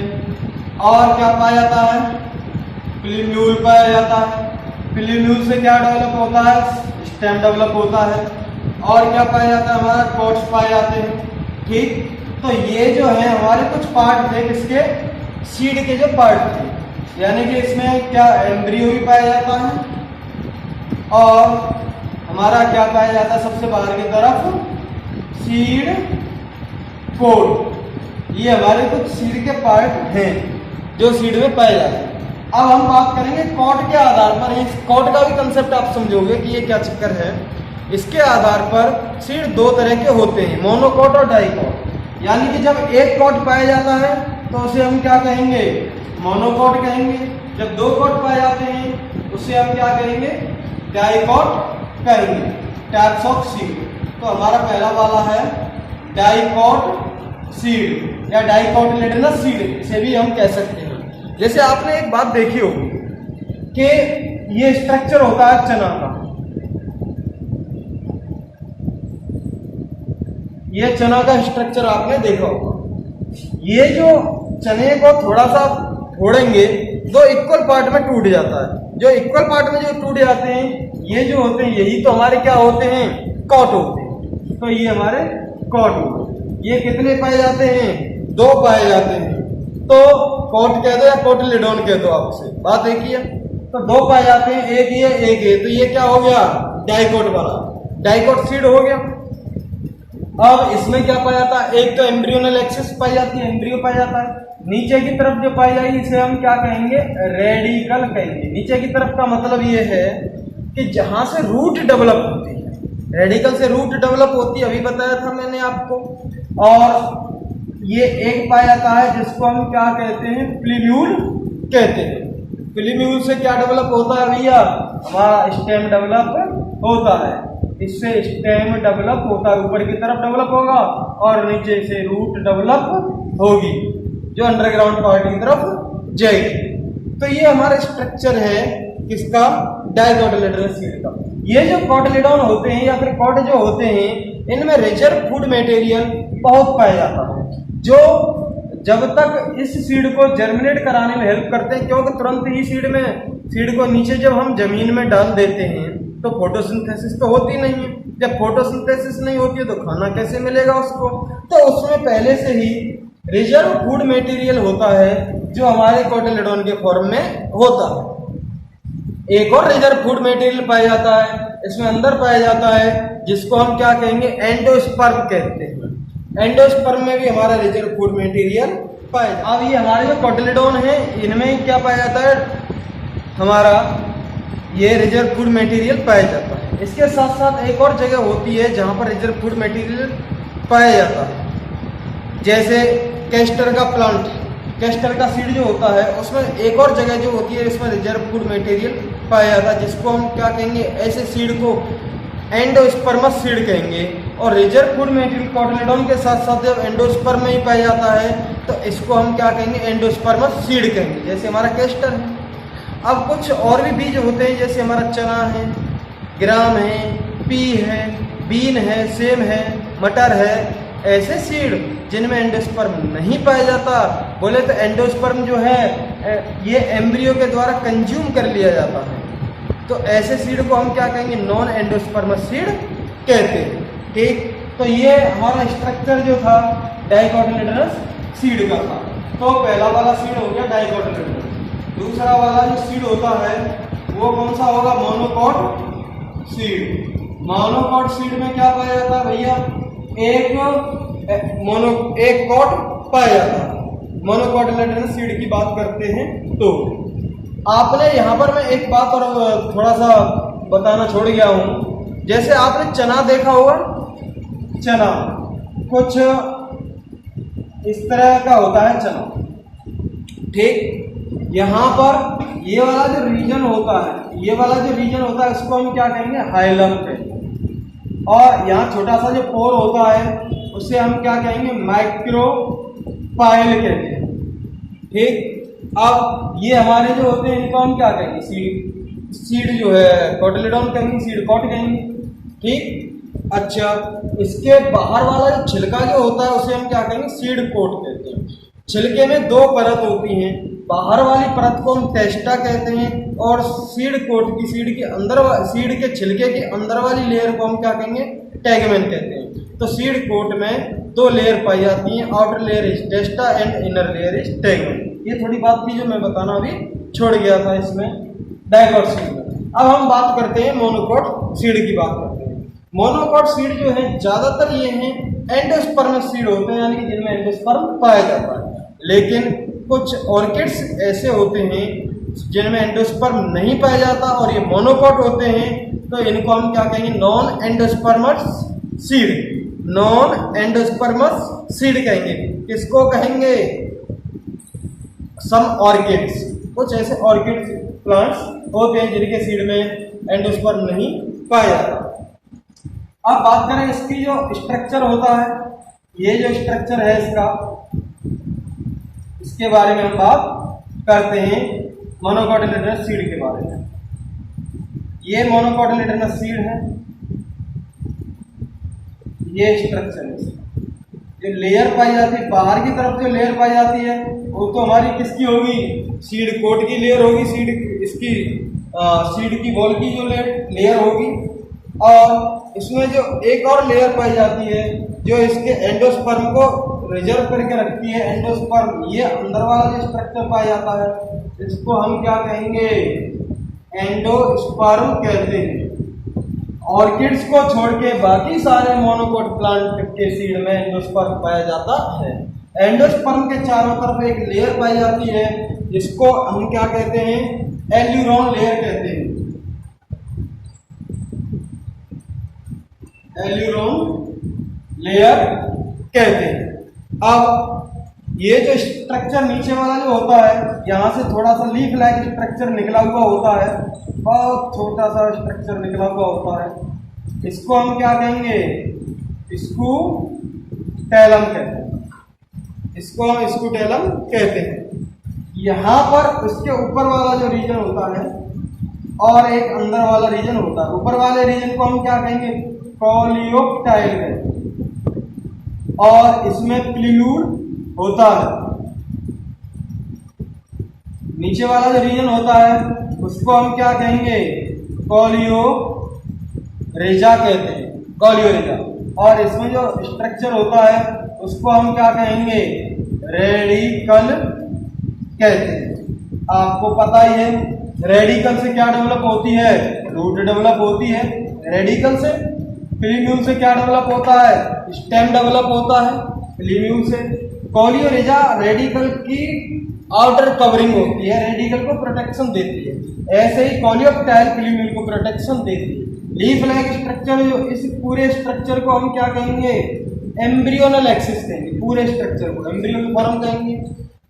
और क्या पाया जाता है, प्लीम्यूल पाया जाता है। प्लीम्यूल से क्या डेवलप होता है, स्टेम डेवलप होता है। और क्या पाया जाता है, हमारा कोट्स पाए जाते हैं, ठीक। तो ये जो है हमारे कुछ पार्ट थे, किसके, सीड के जो पार्ट थे, यानी कि इसमें क्या एम्ब्रियो भी पाया जाता है, और हमारा क्या पाया जाता है सबसे बाहर की तरफ, सीड कोट। ये हमारे कुछ सीड के पार्ट हैं जो सीड में पाए जाते हैं। अब हम बात करेंगे कॉट के आधार पर, इस कॉट का भी कंसेप्ट आप समझोगे कि ये क्या चक्कर है। इसके आधार पर सीड 2 तरह के होते हैं, मोनोकॉट और डाइकॉट। यानी कि जब एक कॉट पाया जाता है तो उसे हम क्या कहेंगे, मोनोकॉट कहेंगे। जब 2 कॉट पाए जाते हैं उसे हम क्या कहेंगे, डाइकॉट कहेंगे। टाइप्स ऑफ सीड, तो हमारा पहला वाला है डाइकॉट सीड या डाइकॉटिलेडनस सीड, इसे भी हम कह सकते हैं। जैसे आपने एक बात देखी होगी कि ये स्ट्रक्चर होता है चना का, ये चना का स्ट्रक्चर आपने देखा होगा। ये जो चने को थोड़ा सा फोड़ेंगे तो इक्वल पार्ट में टूट जाता है। जो इक्वल पार्ट में जो टूट जाते हैं ये जो होते हैं, यही तो हमारे क्या होते हैं, कॉट होते हैं। तो ये हमारे कॉट होते हैं। ये कितने पाए जाते हैं, दो पाए जाते हैं, तो कोट कह दो या कोटिलेडोन कह दो, आपसे बात एक ही है। तो दो पाए जाते हैं, एक ये एक ये, तो ये क्या हो गया, डाइकोट वाला, डाइकोट सीड हो गया। अब इसमें क्या पाया जाता है, एक तो एम्ब्रियोनल एक्सिस पाई जाती है, एम्ब्रियो पाया जाता है, नीचे की तरफ जो पाई जाएगी इसे हम क्या कहेंगे, रेडिकल कहेंगे। नीचे की तरफ का मतलब ये है कि जहां से रूट डेवलप होती है, रेडिकल से रूट डेवलप होती है, अभी बताया था मैंने आपको। और ये एक पाया जाता है जिसको हम क्या कहते हैं, प्लीम्यूल कहते हैं। प्लीम्यूल से क्या डेवलप होता है भैया, हमारा स्टेम डेवलप होता है, इससे स्टेम डेवलप होता है, ऊपर की तरफ डेवलप होगा और नीचे से रूट डेवलप होगी जो अंडरग्राउंड पार्ट की तरफ जाएगी। तो ये हमारा स्ट्रक्चर है किसका, डाइकोटिलेडोनस सीड का। ये जो कोटिलेडोन होते हैं या फिर कॉट जो होते हैं, इनमें रिजर्व फूड मटेरियल बहुत पाया जाता है, जो जब तक इस सीड को जर्मिनेट कराने में हेल्प करते हैं, क्योंकि तुरंत ही सीड को नीचे जब हम जमीन में डाल देते हैं तो फोटोसिंथेसिस तो होती नहीं है। जब फोटोसिंथेसिस नहीं होती है तो खाना कैसे मिलेगा उसको, तो उसमें पहले से ही रिजर्व फूड मटेरियल होता है जो हमारे कोटिलेडोन के फॉर्म में होता है। एक और रिजर्व फूड मटेरियल पाया जाता है, इसमें अंदर पाया जाता है जिसको हम क्या कहेंगे, एंडोस्पर्म कहते हैं। एंडोस्पर्म में भी हमारा रिजर्व फूड मटेरियल पाया जाता है। अब ये हमारे जो कोटिलेडोन है इनमें क्या पाया जाता है, हमारा ये रिजर्व फूड मटेरियल पाया जाता है। इसके साथ साथ एक और जगह होती है जहां पर रिजर्व फूड मटेरियल पाया जाता है, जैसे कैस्टर का प्लांट, कैस्टर का सीड जो होता है उसमें एक और जगह जो होती है इसमें रिजर्व फूड मटेरियल पाया जाता है, जिसको हम क्या कहेंगे, ऐसे सीड को एंडोस्पर्मस सीड कहेंगे। और रिजर्व फूड मटेरियल कोटिलेडोन के साथ साथ जब एंडोस्पर्म में ही पाया जाता है तो इसको हम क्या कहेंगे, एंडोस्पर्मस सीड कहेंगे, जैसे हमारा कैस्टर है। अब कुछ और भी बीज होते हैं, जैसे हमारा चना है, ग्राम है, पी है, बीन है, सेम है, मटर है, ऐसे सीड जिनमें एंडोस्पर्म नहीं पाया जाता। बोले तो एंडोस्पर्म जो है ये एम्ब्रियो के द्वारा कंज्यूम कर लिया जाता है, तो ऐसे सीड को हम क्या कहेंगे, नॉन एंडोस्पर्मस सीड कहते हैं। ठीक, तो ये हमारा स्ट्रक्चर जो था डाइकोटिलेडोनस सीड का था। तो पहला वाला सीड हो गया डाइकोटिलेडोनस। दूसरा वाला जो सीड होता है वो कौन सा होगा, मोनोकॉट सीड। मोनोकॉट सीड में क्या पाया जाता है भैया, एक कॉट पाया जाता है। मोनोकोटिलेडोनस सीड की बात करते हैं तो आपने यहाँ पर मैं एक बात और थोड़ा सा बताना छोड़ गया हूँ। जैसे आपने चना देखा होगा, चना कुछ इस तरह का होता है चना, ठीक। यहाँ पर ये वाला जो रीजन होता है, ये वाला जो रीजन होता है इसको हम क्या कहेंगे, हाइलम कहते हैं। और यहाँ छोटा सा जो पोर होता है उसे हम क्या कहेंगे, माइक्रोपाइल कहते हैं, ठीक। अब ये हमारे जो होते हैं इनको हम क्या कहेंगे, सीड जो है कोटिलेडोन कहेंगे, सीड कॉट कहेंगे, ठीक। अच्छा, इसके बाहर वाला जो छिलका जो होता है उसे हम क्या कहेंगे, सीड कोट कहते हैं। छिलके में दो परत होती हैं, बाहर वाली परत को हम टेस्टा कहते हैं और सीड कोट की, सीड के छिलके की अंदर वाली लेयर को हम क्या कहेंगे, टैगमेन कहते हैं। तो सीड कोट में दो लेयर पाई जाती हैं, outer layer is testa and inner layer is tegmen. ये थोड़ी बात थी जो मैं बताना अभी छोड़ गया था इसमें डाइकोट सीड में। अब हम बात करते हैं मोनोकोट सीड की बात करते हैं। मोनोकोट सीड जो है ज्यादातर ये हैं एंडोस्पर्म सीड होते हैं, यानी कि जिनमें एंडोस्पर्म पाया जाता है। लेकिन कुछ ऑर्किड्स ऐसे होते हैं जिनमें एंडोस्पर्म नहीं पाया जाता और ये मोनोकोट होते हैं, तो इनको हम क्या कहेंगे, non endosperms seed, non endosperms seed कहेंगे। किसको कहेंगे, सम ऑर्किड्स, कुछ ऐसे ऑर्किड प्लांट्स होते हैं जिनके सीड में एंडोस्पर्म नहीं पाया जाता। अब बात करें इसकी जो स्ट्रक्चर होता है, ये जो स्ट्रक्चर है इसके बारे में हम बात करते हैं, मोनोकोटिलेडोनस सीड के बारे में। ये मोनोकोटिलेडोनस सीड है, ये स्ट्रक्चर है। जो लेयर पाई जाती है बाहर की तरफ, जो लेयर पाई जाती है वो तो हमारी किसकी होगी, सीड कोट की लेयर होगी, सीड की बॉल की जो लेयर होगी। और इसमें जो एक और लेयर पाई जाती है जो इसके एंडोस्पर्म को रिजर्व करके रखती है एंडोस्पर्म। ये अंदर वाला जो स्ट्रक्चर पाया जाता है इसको हम क्या कहेंगे, एंडोस्पर्म कहते हैं। ऑर्किड्स को छोड़ के बाकी सारे मोनोकोट प्लांट के सीड में एंडोस्पर्म पाया जाता है। एंडोस्पर्म के चारों तरफ एक लेयर पाई जाती है जिसको हम क्या कहते हैं, एल्यूरोन लेयर कहते हैं। एल्यूरोन लेयर कहते हैं। अब ये जो स्ट्रक्चर नीचे वाला जो होता है, यहाँ से थोड़ा सा लीफ लाइक स्ट्रक्चर निकला हुआ होता है, बहुत छोटा सा स्ट्रक्चर निकला हुआ होता है। इसको हम क्या कहेंगे, इसको टैलम कहते हैं। इसको हम स्कूटेलम कहते हैं। यहाँ पर उसके ऊपर वाला जो रीजन होता है और एक अंदर वाला रीजन होता है। ऊपर वाले रीजन को हम क्या कहेंगे, कोलियोप्टाइल कहते हैं और इसमें प्लीलूर होता है। नीचे वाला जो रीजन होता है उसको हम क्या कहेंगे, कोलियोरेजा कहते हैं, कोलियोरेजा। और इसमें जो स्ट्रक्चर होता है उसको हम क्या कहेंगे, रेडिकल कहते हैं। आपको पता ही है रेडिकल से क्या डेवलप होती है, रूट डेवलप होती है। रेडिकल से प्लीम्यूल से क्या डेवलप होता है, स्टेम डेवलप होता है प्लीम्यूल से। कोलियोरेजा रेडिकल की आउटर कवरिंग होती है, रेडिकल को प्रोटेक्शन देती है। ऐसे ही कोलियोप्टाइल प्लीम्यूल को प्रोटेक्शन देती है। लीफ लाइक स्ट्रक्चर, जो इस पूरे स्ट्रक्चर को हम क्या कहेंगे, एम्ब्रियोनल एक्सिस कहेंगे। पूरे स्ट्रक्चर को एम्ब्रियोनल फॉर्म कहेंगे।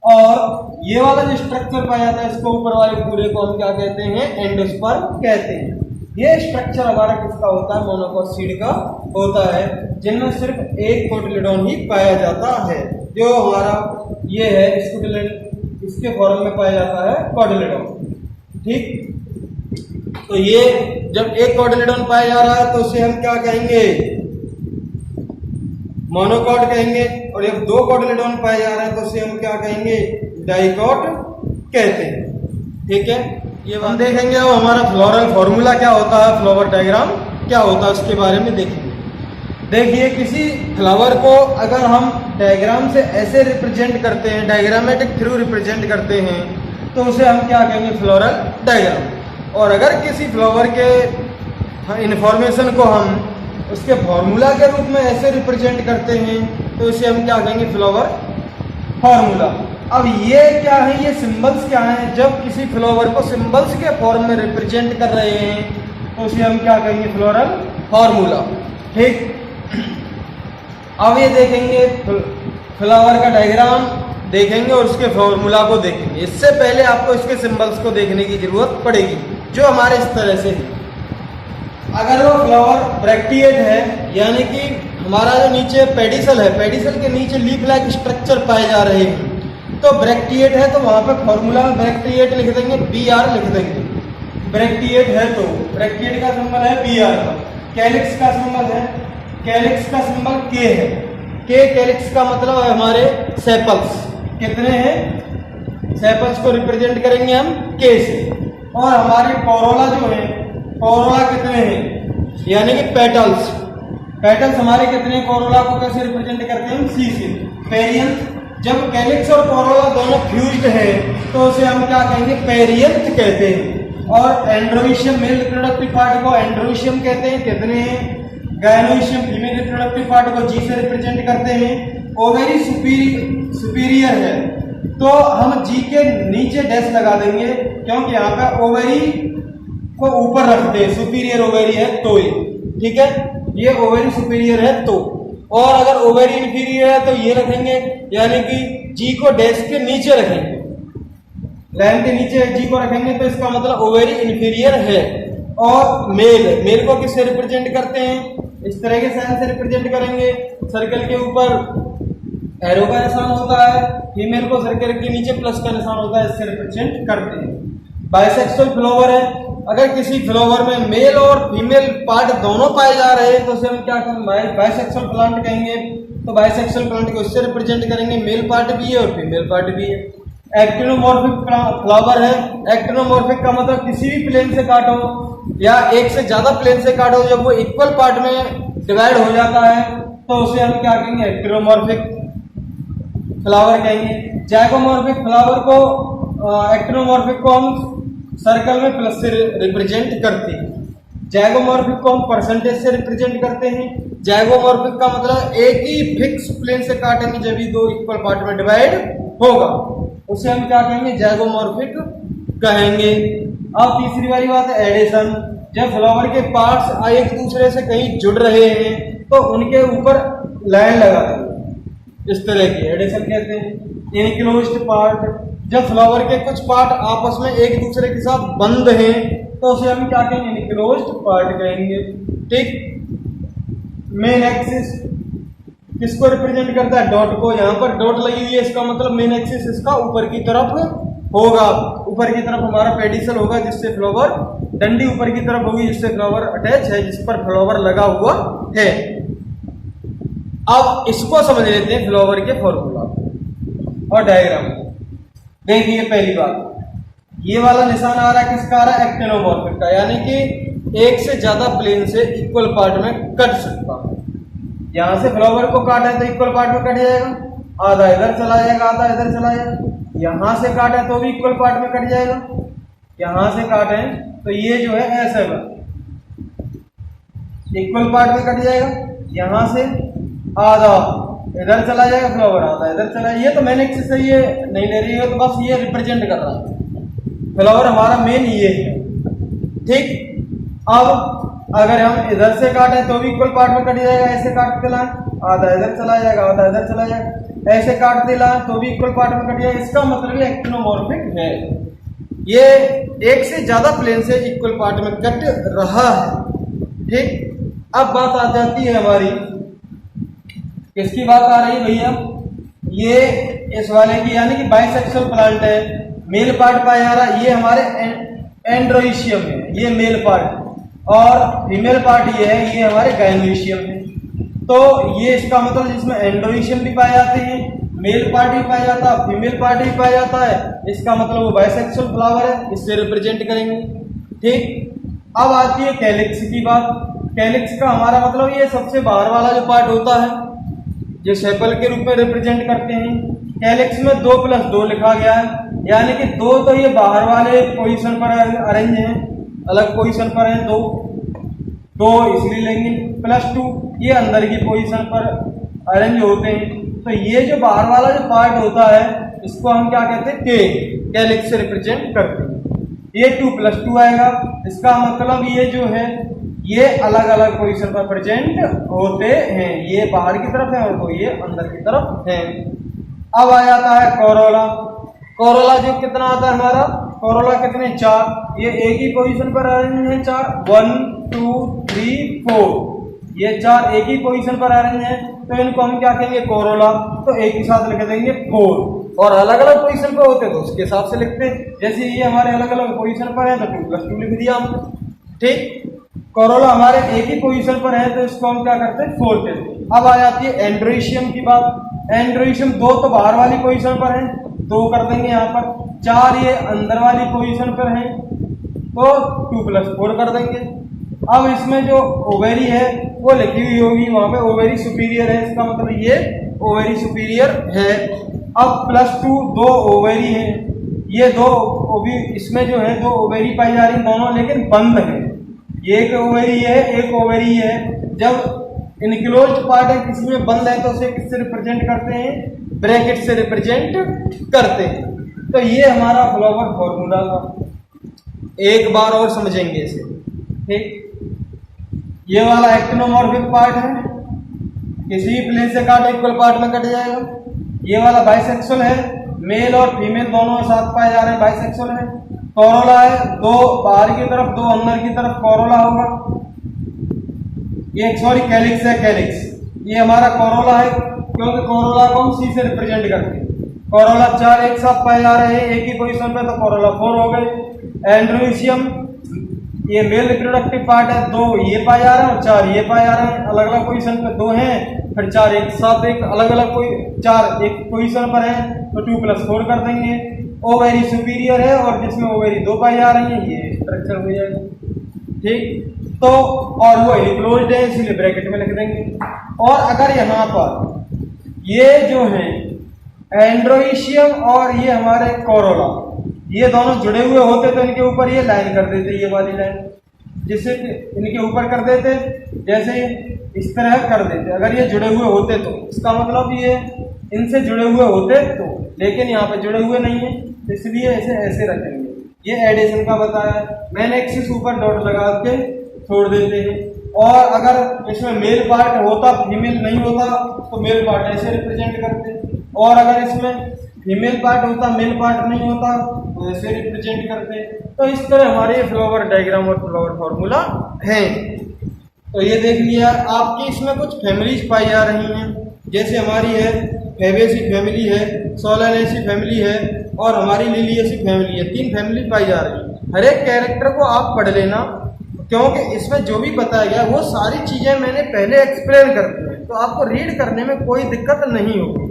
और ये वाला जो स्ट्रक्चर पाया जाता है इसको ऊपर वाले पूरे को हम क्या कहते हैं, एंडोस्पर्म कहते हैं। ये स्ट्रक्चर हमारा किसका होता है, मोनोकोट सीड का होता है, जिनमें सिर्फ एक कोटिलेडोन ही पाया जाता है, जो हमारा ये है स्कूटेलेडन, इसके फॉर्म में पाया जाता है कोटिलेडोन। ठीक, तो ये जब एक कोटिलेडोन पाया जा रहा है तो उसे हम क्या कहेंगे, मोनोकोट कहेंगे। और जब दो कोटिलेडोन पाए जा रहे हैं तो उसे हम क्या कहेंगे, डाइकोट कहते हैं। ठीक है, ये हम देखेंगे। अब हमारा फ्लोरल फॉर्मूला क्या होता है, फ्लावर डायग्राम क्या होता है उसके बारे में देखेंगे। देखिए, किसी फ्लावर को अगर हम डायग्राम से ऐसे रिप्रेजेंट करते हैं, डायग्रामेटिक थ्रू रिप्रेजेंट करते हैं, तो उसे हम क्या कहेंगे, फ्लोरल डायग्राम। और अगर किसी फ्लावर के इंफॉर्मेशन को हम उसके फॉर्मूला के रूप में ऐसे रिप्रेजेंट करते हैं तो इसे हम क्या कहेंगे, फ्लावर फॉर्मूला। अब ये क्या है, ये सिंबल्स क्या हैं, जब किसी फ्लावर को सिंबल्स के फॉर्म में रिप्रेजेंट कर रहे हैं तो उसे हम क्या कहेंगे, फ्लोरल फॉर्मूला। ठीक, अब ये देखेंगे फ्लावर का डायग्राम देखेंगे और उसके फॉर्मूला को देखेंगे। इससे पहले आपको इसके सिंबल्स को देखने की जरूरत पड़ेगी, जो हमारे इस तरह से है। अगर वो फ्लावर ब्रैक्टिएट है, यानी कि हमारा जो नीचे पेडिसल है, पेडिसल के नीचे लीफ लाइक स्ट्रक्चर पाए जा रहे हैं, तो ब्रैक्टिएट है तो वहां पे फॉर्मूला में ब्रैक्टिएट लिख देंगे, BR लिख देंगे। ब्रैक्टिएट है तो ब्रैक्टिएट का सिंबल है BR का। कैलिक्स का सिंबल है, कैलिक्स का सिंबल K है। K कैलिक्स का मतलब है हमारे सेपल्स कितने हैं, सेपल्स को रिप्रेजेंट करेंगे हम K से। और हमारे कोरोला जो है, कोरोला कितने हैं, यानी कि पेटल्स, पेटल्स हमारे कितने, कोरोला को कैसे रिप्रेजेंट करते हैं हम, C से। पेरियंथ, जब कैलिक्स और कोरोला दोनों फ्यूज्ड है तो उसे हम क्या कहेंगे, पेरियंथ कहते हैं। और एंड्रोइशियम मेल रिप्रोडक्टिव पार्ट को एंड्रोइशियम कहते हैं, कितने हैं, गायनोइशियम फीमेल रिप्रोडक्टिव पार्ट को G से रिप्रेजेंट करते हैं। ओवेरी सुपीरियर है तो हम G के नीचे डैश लगा देंगे, क्योंकि यहाँ पे ओवेरी को ऊपर रखते हैं, सुपीरियर ओवेरी है तो ये, ठीक है, ये ओवेरी सुपीरियर है तो। और अगर ओवेरी इंफीरियर है तो ये रखेंगे, यानी कि G को डैश के नीचे रखेंगे, लाइन के नीचे G को रखेंगे तो इसका मतलब ओवेरी इंफीरियर है। और मेल को किससे रिप्रेजेंट करते हैं, इस तरह के साइन से रिप्रेजेंट करेंगे, सर्कल के ऊपर एरो का निशान होता है, फीमेल को सर्कल के नीचे प्लस का निशान होता है, इससे रिप्रेजेंट करते हैं। बाइसेक्सुअल फ्लावर है, अगर किसी फ्लावर में मेल और फीमेल पार्ट दोनों पाए जा रहे हैं तो उसे हम क्या कहेंगे, बाइसेक्सुअल प्लांट कहेंगे। तो बाइसेक्सुअल प्लांट को इससे रिप्रेजेंट करेंगे, मेल पार्ट भी है और फीमेल पार्ट भी है। एक्टिनोमॉर्फिक फ्लावर है, एक्टिनोमॉर्फिक का मतलब किसी भी प्लेन से काटो या एक से ज्यादा प्लेन से काटो, जब वो इक्वल पार्ट में डिवाइड हो जाता है तो उसे हम क्या कहेंगे, एक्टिनोमॉर्फिक। फ्लावर कहेंगे। जाइगोमॉर्फिक फ्लावर को एक्टिनोमॉर्फिक को हम सर्कल में प्लस से रिप्रेजेंट करते हैं। जाइगोमॉर्फिक को हम परसेंटेज से रिप्रेजेंट करते हैं। जाइगोमॉर्फिक का मतलब एक ही फिक्स प्लेन से काटेंगे जब ये दो इक्वल पार्ट में डिवाइड होगा, उसे हम क्या कहेंगे, जाइगोमॉर्फिक कहेंगे। अब तीसरी वाली बात है एडिशन। जब फ्लावर के पार्ट्स एक दूसरे से कहीं जुड़ रहे हैं तो उनके ऊपर लाइन लगा देंगे, इस तरह की एडिशन कहते हैं। इनक्लोज्ड पार्ट, जब फ्लावर के कुछ पार्ट आपस में एक दूसरे के साथ बंद हैं तो उसे हम क्या कहेंगे, इनक्लोज्ड पार्ट कहेंगे। ठीक। मेन एक्सिस किसको रिप्रेजेंट करता है, डॉट को। यहाँ पर डॉट लगी हुई है, इसका मतलब मेन एक्सिस इसका ऊपर की तरफ होगा। ऊपर की तरफ हमारा पेडिसल होगा जिससे फ्लावर, डंडी ऊपर की तरफ होगी जिससे फ्लावर अटैच है, जिस पर फ्लावर लगा हुआ है। अब इसको समझ लेते हैं फ्लावर के फॉर्मूला और डायग्राम। देखिए पहली बात, ये वाला निशान आ रहा है किसका, आ रहा है एक्टिनोमॉर्फिक का, यानी कि एक से ज्यादा प्लेन से इक्वल पार्ट में कट सकता है। यहां से फ्लावर को काटा है तो इक्वल पार्ट में कट जाएगा, आधा इधर चला जाएगा आधा इधर चला जाएगा। यहां से काटा है तो भी इक्वल पार्ट में कट जाएगा, यहां से काटे तो ये जो है ऐसे इक्वल पार्ट में कट जाएगा। यहां से आधा इधर चला जाएगा फ्लावर, आधा इधर चला। ये तो मैंने एक्सिस से ये नहीं ले रही है, तो बस ये रिप्रेजेंट कर रहा है फ्लावर हमारा मेन ये है। ठीक। अब अगर हम इधर से काटे तो भी इक्वल पार्ट में कट जाएगा, ऐसे काटते लाएं आधा इधर चला जाएगा आधा इधर चला जाएगा, ऐसे काटते लाएं तो भी इक्वल पार्ट में कट जाएगा। इसका मतलब ये एक्टिनोमॉर्फिक है, ये एक से ज्यादा प्लेन से इक्वल पार्ट में कट रहा है। ठीक। अब बात आ जाती है हमारी, किसकी बात आ रही है भैया, ये इस वाले की, यानी कि बाइसेक्सुअल प्लांट है। मेल पार्ट पाया जा रहा है, ये हमारे एंड्रोइशियम है, ये मेल पार्ट, और फीमेल पार्ट ये है, ये हमारे गाइनोइशियम है। तो ये इसका मतलब जिसमें एंड्रोइशियम भी पाए जाते हैं, मेल पार्ट भी पाया जाता है, फीमेल पार्ट भी पाया जाता है, इसका मतलब वो बाइसेक्सुअल फ्लावर है, इससे रिप्रेजेंट करेंगे। ठीक। अब आती है कैलिक्स की बात। कैलिक्स का हमारा मतलब ये सबसे बाहर वाला जो पार्ट होता है, जो सेपल के रूप में रिप्रेजेंट करते हैं। कैलिक्स में 2+2 लिखा गया है, यानी कि 2 तो ये बाहर वाले पोजीशन पर अरेंज हैं, अलग पोजीशन पर हैं, 2 इसलिए लेंगे, +2 ये अंदर की पोजीशन पर अरेंज होते हैं। तो ये जो बाहर वाला जो पार्ट होता है इसको हम क्या कहते हैं, के, कैलिक्स से रिप्रेजेंट करते हैं। ये 2+2 आएगा, इसका मतलब ये जो है ये अलग अलग पोजीशन पर प्रेजेंट होते हैं, ये बाहर की तरफ है और तो ये अंदर की तरफ है। अब आ जाता है कोरोला। कोरोला जो कितना आता है हमारा, कोरोला कितने, 4, ये एक ही पोजीशन पर अरेंज है, 4, 1 2 3 4, ये 4 एक ही पोजीशन पर अरेंज है, तो इनको हम क्या कहेंगे, कोरोला। तो एक ही साथ लिख देंगे 4, और अलग अलग पोजीशन पर होते तो उसके हिसाब से लिखते, जैसे ये हमारे अलग अलग पोजीशन पर है तो 2+2 लिख दिया हमने। ठीक। कोरोला हमारे एक ही पोजीशन पर है तो इसको हम क्या करते हैं, 4 कहते हैं। अब आ जाती है एंड्रोइशियम की बात। एंड्रोइशियम 2 तो बाहर वाली पोजीशन पर है, 2 कर देंगे यहाँ पर, 4 ये अंदर वाली पोजीशन पर है तो 2+4 कर देंगे। अब इसमें जो ओवेरी है वो लिखी हुई होगी, वहां पे ओवेरी सुपीरियर है, इसका मतलब ये ओवेरी सुपीरियर है। अब +2 2 ओवेरी है, ये 2 इसमें जो है 2 ओवेरी पाई जा रही, दोनों लेकिन बंद है, ये एक ओवेरी है एक ओवेरी है। जब इनक्लोज्ड पार्ट है किसी में बंद है तो उसे किससे रिप्रेजेंट करते हैं, ब्रैकेट से रिप्रेजेंट करते हैं। तो ये हमारा फ्लावर फॉर्मूला था, एक बार और समझेंगे इसे। ठीक। ये वाला एक्टिनोमॉर्फिक पार्ट है, किसी भी प्लेन से काट इक्वल पार्ट में कट जाएगा। ये वाला बाइसेक्सुअल है, मेल और फीमेल दोनों साथ पाए जा रहे हैं, बाइसेक्सुअल है। कोरोला है, 2 बाहर की तरफ 2 अंदर की तरफ कोरोला होगा। ये सॉरी कैलिक्स है, कैलिक्स ये हमारा कोरोला है, क्योंकि कोरोला को हम सी से रिप्रेजेंट करते हैं। कोरोला 4 एक साथ पाए जा रहे हैं एक ही पोजीशन पे, तो कोरोला 4 हो गए। एंड्रोइशियम ये मेल रिप्रोडक्टिव पार्ट है, 2 ये पाए जा रहे हैं और 4 ये पाए जा रहे हैं, अलग अलग पोजीशन पे 2 हैं, फिर 4 एक साथ एक अलग अलग कोई 4 एक पोजीशन पर है तो 2+4 कर देंगे। ओवेरी सुपीरियर है और जिसमें ओवेरी 2 पाई जा रही है, ये स्ट्रक्चर हो जाएगा। ठीक। तो और वो इनक्लोज्ड है इसलिए ब्रैकेट में लिख देंगे। और अगर यहाँ पर ये जो है एंड्रोइशियम और ये हमारे कोरोला, ये दोनों जुड़े हुए होते तो इनके ऊपर ये लाइन कर देते, ये वाली लाइन जिससे इनके ऊपर कर देते, जैसे इस तरह कर देते अगर ये जुड़े हुए होते तो। इसका मतलब ये इनसे जुड़े हुए होते तो, लेकिन यहाँ पे जुड़े हुए नहीं है इसलिए इसे ऐसे रखेंगे। ये एडिशन का बताया, मेन एक्सिस ऊपर डॉट लगा के छोड़ देते हैं। और अगर इसमें मेल पार्ट होता फीमेल नहीं होता तो मेल पार्ट ऐसे रिप्रेजेंट करते, और अगर इसमें फीमेल पार्ट होता मेल पार्ट नहीं होता तो ऐसे रिप्रेजेंट करते। तो इस तरह हमारे फ्लावर डायग्राम और फ्लावर फॉर्मूला है। तो ये देख लिया आपकी, इसमें कुछ फैमिलीज पाई जा रही हैं, जैसे हमारी है फेबेसी फैमिली है, सोलानेसी फैमिली है और हमारी लिलियसी फैमिली है। 3 फैमिली पाई जा रही है। हर एक कैरेक्टर को आप पढ़ लेना, क्योंकि इसमें जो भी बताया गया वो सारी चीज़ें मैंने पहले एक्सप्लेन कर दी हैं, तो आपको रीड करने में कोई दिक्कत नहीं होगी।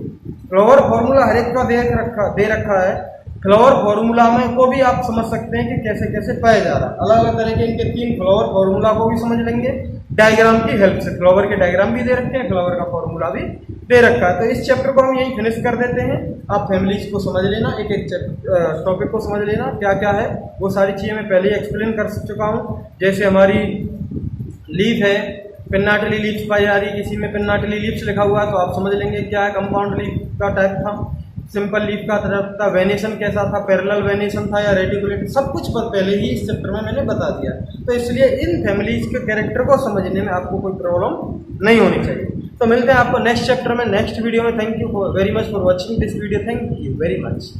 फ्लावर फॉर्मूला हर एक का दे रखा है। फ्लावर फॉर्मूला में को भी आप समझ सकते हैं कि कैसे कैसे पाया जा रहा है। अलग अलग तरह के इनके 3 फ्लावर फॉर्मूला को भी समझ लेंगे डायग्राम की हेल्प से। फ्लावर के डायग्राम भी दे रखे हैं, फ्लावर का फॉर्मूला भी दे रखा है। तो इस चैप्टर को हम यहीं फिनिश कर देते हैं। आप फैमिलीज को समझ लेना, एक एक टॉपिक को समझ लेना क्या क्या है, वो सारी चीज़ें मैं पहले ही एक्सप्लेन कर चुका हूँ। जैसे हमारी लीफ है, पिन्नाटली लीव्स पाई जा रही है, किसी में पिन्नाटली लीव्स लिखा हुआ है तो आप समझ लेंगे क्या है। कंपाउंड लीफ का टाइप था, सिंपल लीफ का तरफ था, वेनेशन कैसा था, पैरेलल वेनेशन था या रेटिकुलेट, सब कुछ पहले ही इस चैप्टर में मैंने बता दिया। तो इसलिए इन फैमिलीज के कैरेक्टर को समझने में आपको कोई प्रॉब्लम नहीं होनी चाहिए। तो मिलते हैं आपको नेक्स्ट चैप्टर में, नेक्स्ट वीडियो में। Thank you very much for watching this video. Thank you very much.